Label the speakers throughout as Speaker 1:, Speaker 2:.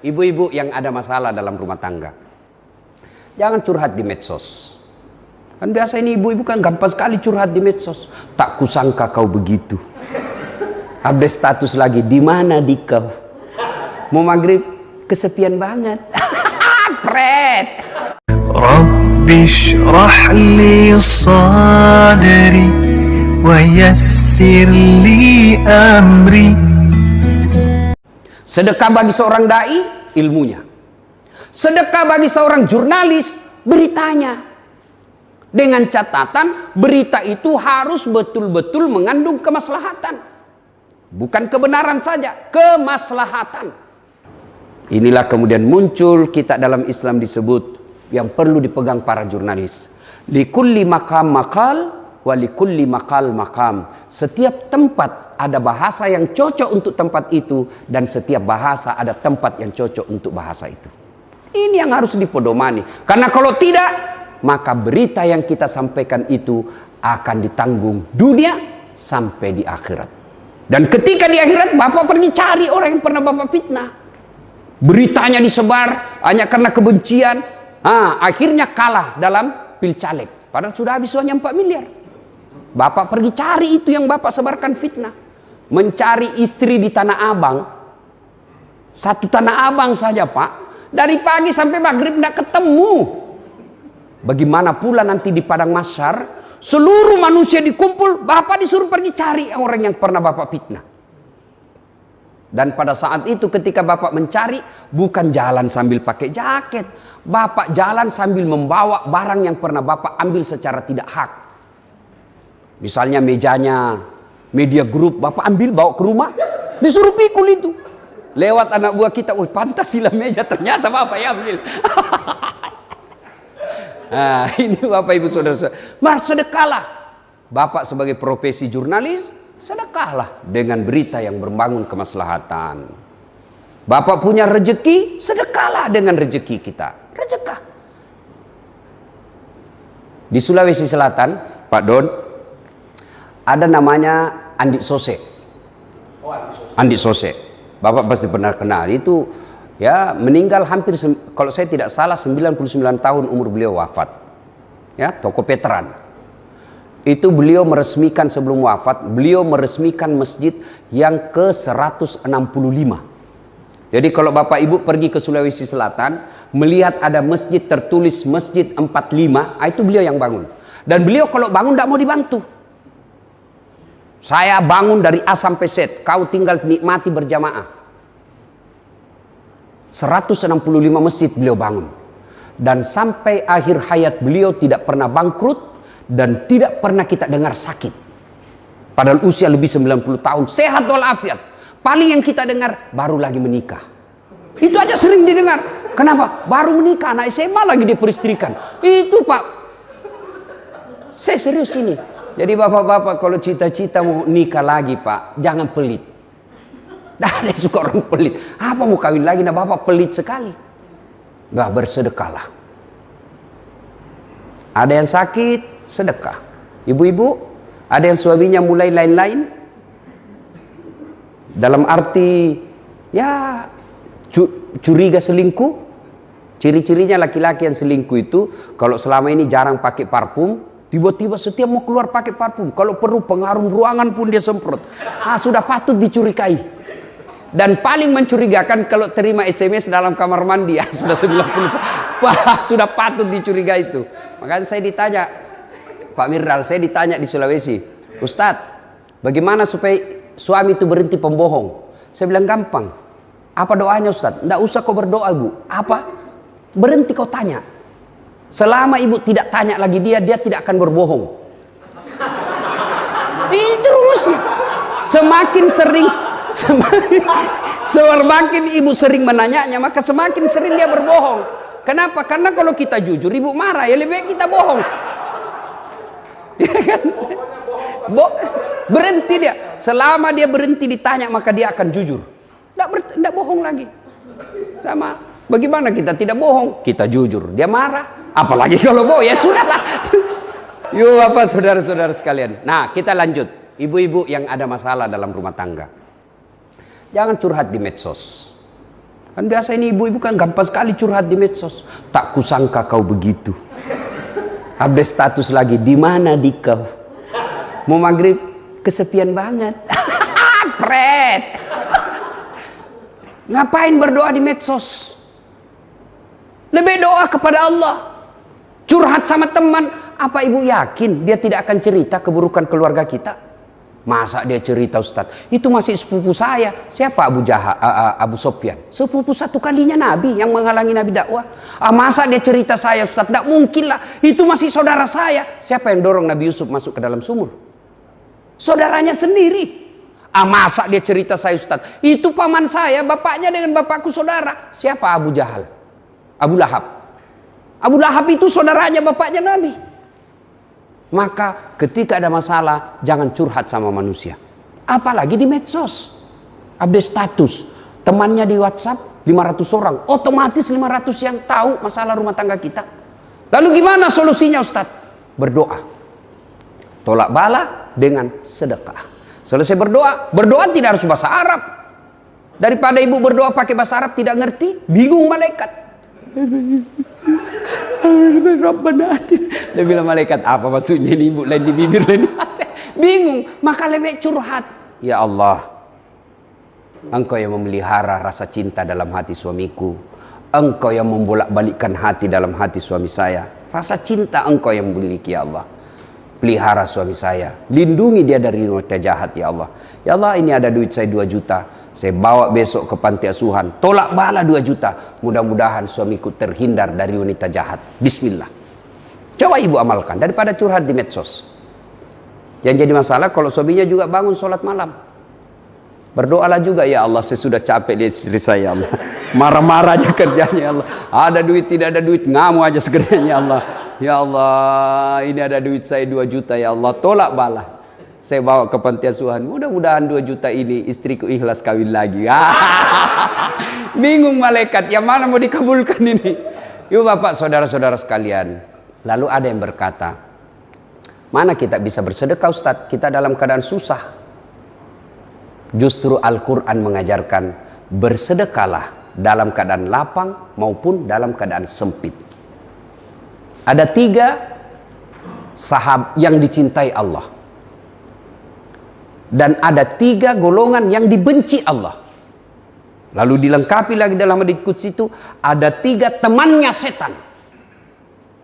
Speaker 1: Ibu-ibu yang ada masalah dalam rumah tangga, jangan curhat di medsos. Kan biasa ini ibu-ibu kan gampang sekali curhat di medsos. Tak kusangka kau begitu. Update status lagi, di mana di kau? Mau maghrib, kesepian banget. Pret.
Speaker 2: Rabbi shrah li sadri wa yassir li amri.
Speaker 1: Sedekah bagi seorang dai, ilmunya. Sedekah bagi seorang jurnalis, beritanya. Dengan catatan, berita itu harus betul-betul mengandung kemaslahatan. Bukan kebenaran saja, kemaslahatan. Inilah kemudian muncul kita dalam Islam disebut yang perlu dipegang para jurnalis. Likulli maqam maqal wa likulli maqal maqam. Setiap tempat ada bahasa yang cocok untuk tempat itu, dan setiap bahasa ada tempat yang cocok untuk bahasa itu. Ini yang harus dipedomani. Karena kalau tidak, maka berita yang kita sampaikan itu akan ditanggung dunia sampai di akhirat. Dan ketika di akhirat, Bapak pergi cari orang yang pernah Bapak fitnah. Beritanya disebar hanya karena kebencian. Akhirnya kalah dalam pilcaleg. Padahal sudah habis uangnya 4 miliar. Bapak pergi cari itu yang Bapak sebarkan fitnah. Mencari istri di Tanah Abang. Satu Tanah Abang saja, Pak. Dari pagi sampai maghrib tidak ketemu. Bagaimana pula nanti di padang mahsyar, seluruh manusia dikumpul, Bapak disuruh pergi cari orang yang pernah Bapak fitnah. Dan pada saat itu ketika Bapak mencari, bukan jalan sambil pakai jaket. Bapak jalan sambil membawa barang yang pernah Bapak ambil secara tidak hak. Misalnya mejanya Media Group, Bapak ambil bawa ke rumah, disuruh pikul itu. Lewat anak buah kita, wih pantas sila meja, ternyata Bapak yang ambil. Nah, ini Bapak Ibu Saudara-saudara. Mari sedekahlah. Bapak sebagai profesi jurnalis, sedekahlah dengan berita yang membangun kemaslahatan. Bapak punya rezeki, sedekahlah dengan rezeki kita. Rezekah. Di Sulawesi Selatan, Pak Don, ada namanya Andi Sose. Andi Sose. Bapak pasti pernah kenal. Itu ya meninggal hampir, kalau saya tidak salah 99 tahun umur beliau wafat. Ya, tokoh veteran. Itu beliau meresmikan, sebelum wafat, beliau meresmikan masjid yang ke-165. Jadi kalau Bapak Ibu pergi ke Sulawesi Selatan, melihat ada masjid tertulis Masjid 45, itu beliau yang bangun. Dan beliau kalau bangun tidak mau dibantu. Saya bangun dari A sampai Z, kau tinggal nikmati berjamaah. 165 masjid beliau bangun. Dan sampai akhir hayat beliau tidak pernah bangkrut, dan tidak pernah kita dengar sakit. Padahal usia lebih 90 tahun, sehat walafiat. Paling yang kita dengar, baru lagi menikah. Itu aja sering didengar. Kenapa? Baru menikah, anak SMA lagi diperistrikan. Itu Pak. Saya serius ini. Jadi bapak-bapak kalau cita-cita mau nikah lagi Pak, jangan pelit. Ada yang suka orang pelit. Apa mau kawin lagi? Nah Bapak pelit sekali. Nggak, bersedekahlah. Ada yang sakit, sedekah. Ibu-ibu, ada yang suaminya mulai lain-lain. Dalam arti, ya curiga selingkuh. Ciri-cirinya laki-laki yang selingkuh itu, kalau selama ini jarang pakai parfum, tiba-tiba setiap mau keluar pakai parfum. Kalau perlu pengharum ruangan pun dia semprot. Sudah patut dicurigai. Dan paling mencurigakan kalau terima SMS dalam kamar mandi, sudah 90. Sudah patut dicurigai itu. Makanya saya ditanya, Pak Mirdal, saya ditanya di Sulawesi, Ustadz, bagaimana supaya suami itu berhenti pembohong? Saya bilang gampang. Apa doanya Ustadz? Nggak usah kau berdoa Bu. Apa? Berhenti kau tanya. Selama ibu tidak tanya lagi dia tidak akan berbohong. Itu rumusnya. Semakin ibu sering menanyanya, maka semakin sering dia berbohong. Kenapa? Karena kalau kita jujur, ibu marah, ya lebih baik kita bohong. Ya kan? Berhenti dia. Selama dia berhenti ditanya, maka dia akan jujur. Tidak bohong lagi. Sama, bagaimana kita tidak bohong? Kita jujur. Dia marah. Apalagi kalau bohong, ya sudahlah. Yuk Bapak, saudara-saudara sekalian. Nah, kita lanjut. Ibu-ibu yang ada masalah dalam rumah tangga, jangan curhat di medsos. Kan biasa ini ibu-ibu kan gampang sekali curhat di medsos. Tak kusangka kau begitu. Update status lagi, di mana di kau? Mau maghrib, kesepian banget. Pret. Ngapain berdoa di medsos? Lebih doa kepada Allah. Curhat sama teman. Apa ibu yakin dia tidak akan cerita keburukan keluarga kita? Masa dia cerita, Ustadz? Itu masih sepupu saya. Siapa Abu Sofyan? Sepupu satu kalinya Nabi yang menghalangi Nabi dakwah. Masa dia cerita saya, Ustadz? Tidak mungkin lah. Itu masih saudara saya. Siapa yang dorong Nabi Yusuf masuk ke dalam sumur? Saudaranya sendiri. Masa dia cerita saya, Ustadz? Itu paman saya, bapaknya dengan bapakku saudara. Siapa Abu Jahal? Abu Lahab. Abu Lahab itu saudaranya bapaknya Nabi. Maka ketika ada masalah, jangan curhat sama manusia. Apalagi di medsos. Update status. Temannya di WhatsApp 500 orang. Otomatis 500 yang tahu masalah rumah tangga kita. Lalu gimana solusinya, Ustadz? Berdoa. Tolak bala dengan sedekah. Selesai berdoa. Berdoa tidak harus bahasa Arab. Daripada ibu berdoa pakai bahasa Arab tidak ngerti, bingung malaikat. Dia bilang malaikat, apa maksudnya ini ibu, lain di bibir, lain di hati. Bingung, maka lebih curhat. Ya Allah, Engkau yang memelihara rasa cinta dalam hati suamiku. Engkau yang membolak-balikkan hati dalam hati suami saya. Rasa cinta Engkau yang memiliki, ya Allah. Pelihara suami saya, lindungi dia dari wanita jahat, ya Allah. Ya Allah, ini ada duit saya 2 juta. Saya bawa besok ke panti asuhan. Tolak bala 2 juta. Mudah-mudahan suamiku terhindar dari wanita jahat. Bismillah. Coba ibu amalkan daripada curhat di medsos. Yang jadi masalah kalau suaminya juga bangun sholat malam. Berdoalah juga, ya Allah, saya sudah capek di istri saya, ya Allah. Marah-marah aja kerjanya, ya Allah. Ada duit, tidak ada duit, ngamu aja sekerjanya, ya Allah. Ya Allah, ini ada duit saya 2 juta, ya Allah. Tolak bala. Saya bawa ke panti asuhan. Mudah-mudahan 2 juta ini istriku ikhlas kawin lagi. Bingung malaikat, yang mana mau dikabulkan ini? Yuk Bapak, saudara-saudara sekalian. Lalu ada yang berkata, mana kita bisa bersedekah, Ustadz? Kita dalam keadaan susah. Justru Al-Quran mengajarkan bersedekahlah dalam keadaan lapang maupun dalam keadaan sempit. Ada 3 sahabat yang dicintai Allah. Dan ada 3 golongan yang dibenci Allah. Lalu dilengkapi lagi dalam hadits qudsi itu ada 3 temannya setan.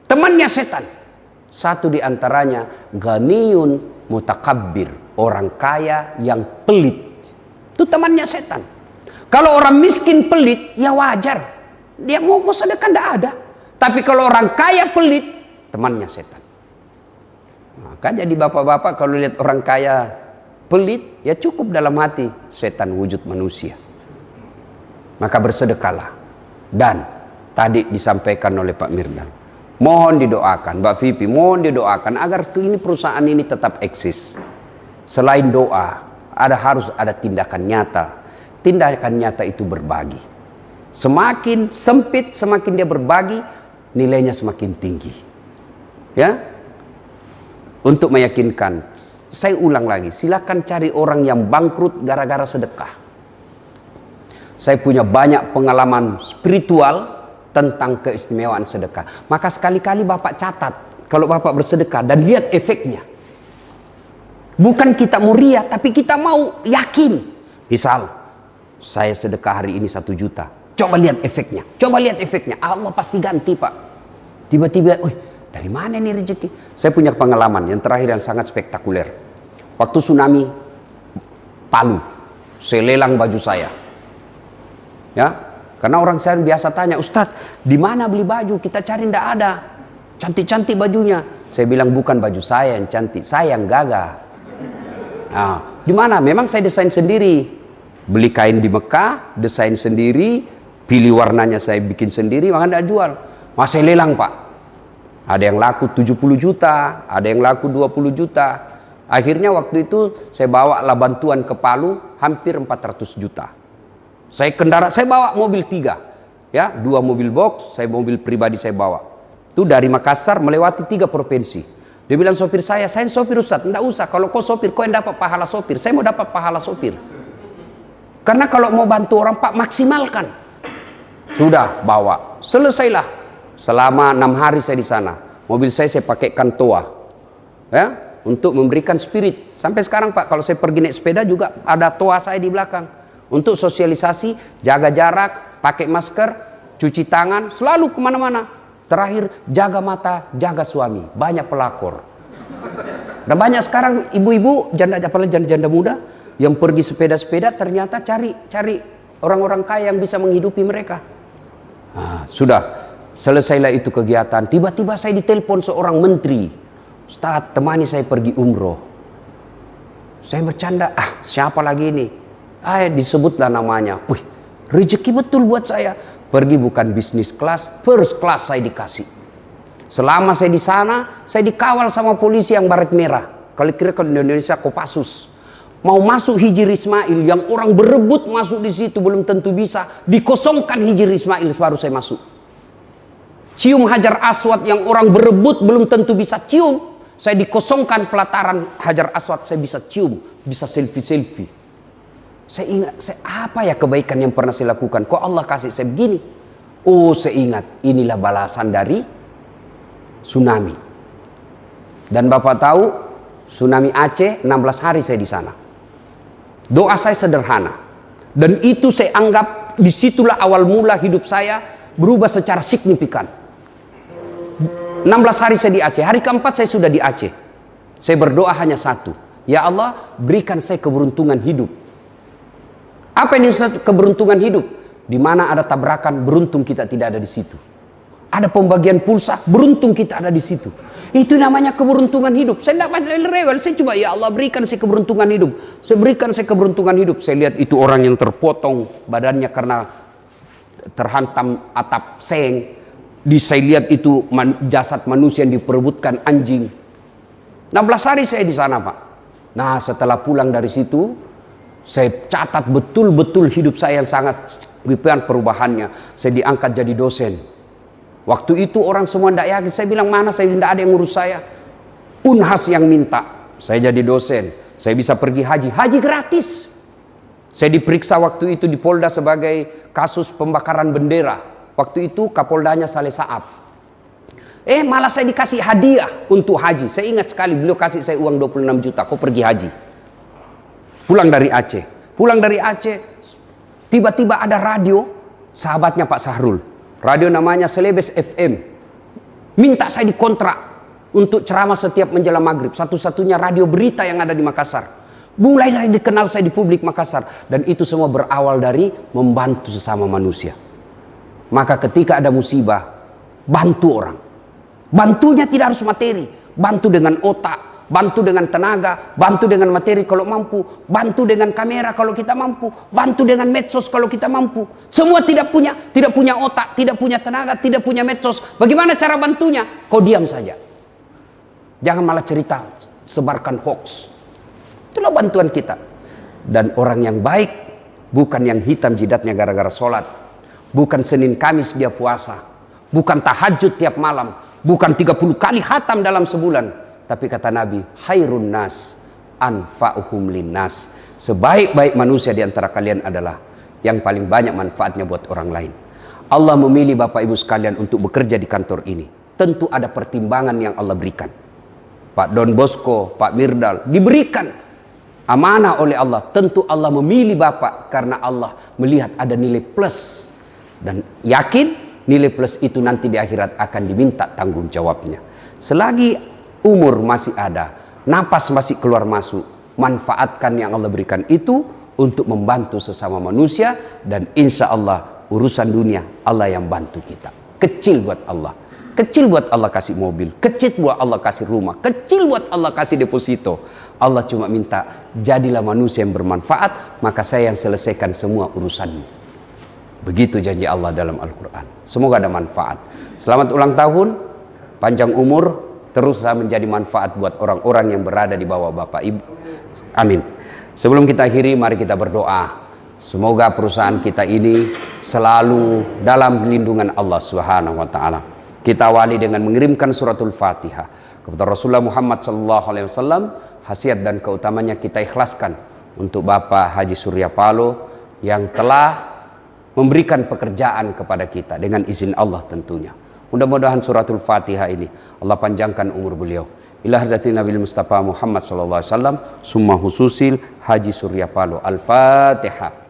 Speaker 1: Temannya setan. Satu diantaranya ghaniyun mutakabbir, orang kaya yang pelit. Itu temannya setan. Kalau orang miskin pelit, ya wajar. Dia mau sedekah tidak ada. Tapi kalau orang kaya pelit, temannya setan. Maka jadi bapak-bapak kalau lihat orang kaya pelit, ya cukup dalam hati setan wujud manusia. Maka bersedekahlah. Dan tadi disampaikan oleh Pak Mirdal, mohon didoakan, Mbak Vivi, mohon didoakan agar ini perusahaan ini tetap eksis. Selain doa, harus ada tindakan nyata. Tindakan nyata itu berbagi. Semakin sempit, semakin dia berbagi, nilainya semakin tinggi. Ya, untuk meyakinkan, saya ulang lagi, silakan cari orang yang bangkrut gara-gara sedekah. Saya punya banyak pengalaman spiritual tentang keistimewaan sedekah. Maka sekali-kali Bapak catat kalau Bapak bersedekah dan lihat efeknya. Bukan kita mau ria, tapi kita mau yakin. Misal, saya sedekah hari ini 1 juta. Coba lihat efeknya. Coba lihat efeknya. Allah pasti ganti, Pak. Tiba-tiba, dari mana nih rezeki? Saya punya pengalaman yang terakhir yang sangat spektakuler. Waktu tsunami Palu, saya lelang baju saya. Ya, karena orang saya biasa tanya, Ustadz, di mana beli baju? Kita cari ndak ada. Cantik-cantik bajunya. Saya bilang bukan baju saya yang cantik, saya yang gagah. Nah, di mana? Memang saya desain sendiri. Beli kain di Mekah, desain sendiri, pilih warnanya saya bikin sendiri, maka ndak jual. Masih lelang, Pak. Ada yang laku 70 juta, ada yang laku 20 juta. Akhirnya waktu itu saya bawa lah bantuan ke Palu hampir 400 juta. Saya bawa mobil 3. Ya, 2 mobil box, saya mobil pribadi saya bawa. Itu dari Makassar melewati 3 provinsi. Dia bilang sopir saya sopir Ustadz, enggak usah. Kalau kau sopir, kau yang dapat pahala sopir. Saya mau dapat pahala sopir. Karena kalau mau bantu orang, Pak, maksimalkan. Sudah bawa, selesailah. Selama 6 hari saya di sana. Mobil saya pakaikan toa, ya, untuk memberikan spirit. Sampai sekarang Pak, kalau saya pergi naik sepeda juga ada toa saya di belakang. Untuk sosialisasi, jaga jarak, pakai masker, cuci tangan, selalu kemana-mana. Terakhir, jaga mata, jaga suami. Banyak pelakor. Dan banyak sekarang ibu-ibu, apalagi janda-janda muda, yang pergi sepeda-sepeda ternyata cari orang-orang kaya yang bisa menghidupi mereka. Nah, sudah. Selesailah itu kegiatan. Tiba-tiba saya ditelepon seorang menteri. Ustaz, temani saya pergi umroh. Saya bercanda, siapa lagi ini? Disebutlah namanya. Wih, rezeki betul buat saya. Pergi bukan bisnis kelas, first class saya dikasih. Selama saya di sana, saya dikawal sama polisi yang baret merah. Kalau kira di Indonesia Kopassus. Mau masuk Hijri Ismail, yang orang berebut masuk di situ belum tentu bisa. Dikosongkan Hijri Ismail baru saya masuk. Cium Hajar Aswad yang orang berebut belum tentu bisa cium. Saya dikosongkan pelataran Hajar Aswad, saya bisa cium, bisa selfie-selfie. Saya ingat, apa ya kebaikan yang pernah saya lakukan? Kok Allah kasih saya begini? Oh, saya ingat, inilah balasan dari tsunami. Dan Bapak tahu, tsunami Aceh 16 hari saya di sana. Doa saya sederhana. Dan itu saya anggap disitulah awal mula hidup saya berubah secara signifikan. 16 hari saya di Aceh, hari keempat saya sudah di Aceh. Saya berdoa hanya satu, ya Allah berikan saya keberuntungan hidup. Apa ini keberuntungan hidup? Di mana ada tabrakan, beruntung kita tidak ada di situ. Ada pembagian pulsa, beruntung kita ada di situ. Itu namanya keberuntungan hidup. Saya tidak rewel, saya coba ya Allah berikan saya keberuntungan hidup. Saya berikan saya keberuntungan hidup. Saya lihat itu orang yang terpotong badannya karena terhantam atap seng. Saya lihat itu jasad manusia yang diperebutkan anjing. 16 hari saya di sana Pak. Nah setelah pulang dari situ, saya catat betul-betul hidup saya yang sangat signifikan perubahannya. Saya diangkat jadi dosen. Waktu itu orang semua tidak yakin. Saya bilang mana, saya tidak ada yang ngurus saya. Unhas yang minta. Saya jadi dosen. Saya bisa pergi haji. Haji gratis. Saya diperiksa waktu itu di Polda sebagai kasus pembakaran bendera. Waktu itu Kapoldanya Saleh Saaf. Malah saya dikasih hadiah untuk haji. Saya ingat sekali beliau kasih saya uang 26 juta. Kau pergi haji. Pulang dari Aceh. Tiba-tiba ada radio. Sahabatnya Pak Sahrul. Radio namanya Celebes FM. Minta saya dikontrak untuk ceramah setiap menjelang maghrib. Satu-satunya radio berita yang ada di Makassar. Mulai dari dikenal saya di publik Makassar. Dan itu semua berawal dari membantu sesama manusia. Maka ketika ada musibah, bantu orang. Bantunya tidak harus materi. Bantu dengan otak, bantu dengan tenaga, bantu dengan materi kalau mampu, bantu dengan kamera kalau kita mampu, bantu dengan medsos kalau kita mampu. Semua tidak punya otak, tidak punya tenaga, tidak punya medsos. Bagaimana cara bantunya? Kau diam saja. Jangan malah cerita, sebarkan hoax. Itulah bantuan kita. Dan orang yang baik bukan yang hitam jidatnya gara-gara sholat. Bukan Senin Kamis dia puasa. Bukan tahajud tiap malam. Bukan 30 kali khatam dalam sebulan. Tapi kata Nabi, khairun nas anfa'uhum linnas. Sebaik-baik manusia di antara kalian adalah yang paling banyak manfaatnya buat orang lain. Allah memilih Bapak Ibu sekalian untuk bekerja di kantor ini. Tentu ada pertimbangan yang Allah berikan. Pak Don Bosco, Pak Mirdal diberikan amanah oleh Allah. Tentu Allah memilih Bapak karena Allah melihat ada nilai plus. Dan yakin nilai plus itu nanti di akhirat akan diminta tanggung jawabnya. Selagi umur masih ada, napas masih keluar masuk, manfaatkan yang Allah berikan itu untuk membantu sesama manusia. Dan insya Allah urusan dunia Allah yang bantu kita. Kecil buat Allah. Kecil buat Allah kasih mobil. Kecil buat Allah kasih rumah. Kecil buat Allah kasih deposito. Allah cuma minta jadilah manusia yang bermanfaat, maka saya yang selesaikan semua urusanmu. Begitu janji Allah dalam Al-Quran. Semoga ada manfaat. Selamat ulang tahun, panjang umur, terus menjadi manfaat buat orang-orang yang berada di bawah Bapak Ibu. Amin. Sebelum kita akhiri, mari kita berdoa. Semoga perusahaan kita ini selalu dalam lindungan Allah Subhanahu wa Ta'ala. Kita awali dengan mengirimkan suratul Fatihah kepada Rasulullah Muhammad SAW. Khasiat dan keutamanya kita ikhlaskan untuk Bapak Haji Surya Paloh yang telah memberikan pekerjaan kepada kita dengan izin Allah tentunya. Mudah-mudahan suratul Fatihah ini Allah panjangkan umur beliau. Ila hadratin Nabi Mustafa Muhammad sallallahu alaihi wasallam, summa hususil Haji Surya Paloh. Al-Fatihah.